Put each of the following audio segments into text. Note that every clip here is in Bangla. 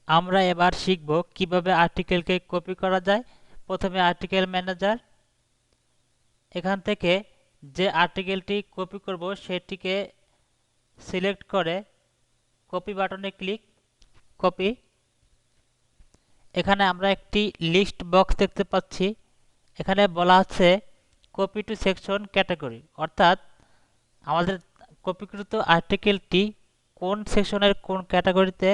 আমরা এবার শিখব কিভাবে আর্টিকেলকে কপি করা যায়। প্রথমে আর্টিকেল ম্যানেজার, এখান থেকে যে আর্টিকেলটি কপি করব সেটিকে সিলেক্ট করে কপি বাটনে ক্লিক, কপি। এখানে আমরা একটি লিস্ট বক্স দেখতে পাচ্ছি। এখানে বলা আছে কপি টু সেকশন ক্যাটাগরি, অর্থাৎ আমাদের কপিকৃত আর্টিকেলটি কোন সেকশনের কোন ক্যাটাগরিতে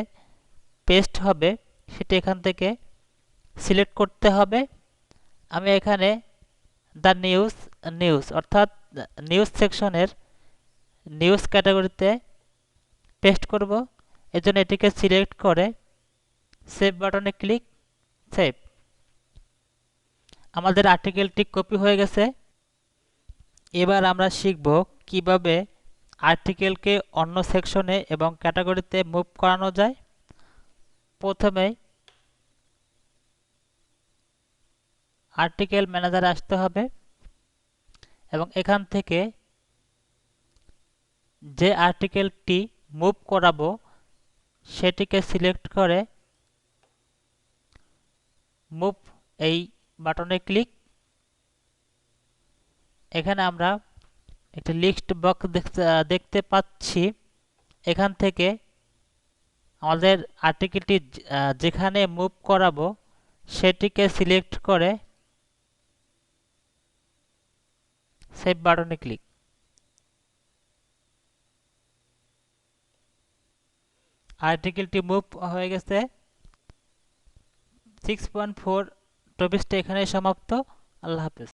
পেস্ট হবে সেটি এখান থেকে সিলেক্ট করতে হবে। আমি এখানে দ্য নিউজ অর্থাৎ নিউজ সেকশনের নিউজ ক্যাটাগরিতে পেস্ট করব। এজন্য এটিকে সিলেক্ট করে সেভ বাটনে ক্লিক, সেভ। আমাদের আর্টিকেলটি কপি হয়ে গেছে। এবার আমরা শিখব কিভাবে আর্টিকেলকে অন্য সেকশনে এবং ক্যাটাগরিতে মুভ করানো যায়। প্রথমে আর্টিকেল ম্যানেজারে আসতে হবে এবং এখান থেকে যে আর্টিকেলটি মুভ করাবো সেটিকে সিলেক্ট করে মুভ এই বাটনে ক্লিক। এখানে আমরা একটি লিস্ট বক্স দেখতে পাচ্ছি। এখান থেকে আমাদের আর্টিকেলটি যেখানে মুভ করাবো সেটিকে সিলেক্ট করে সেভ বাটনে ক্লিক। আর্টিকেলটি মুভ হয়ে গেছে। 6.4 টপিকটি এখানেই সমাপ্ত। আল্লাহ হাফেজ।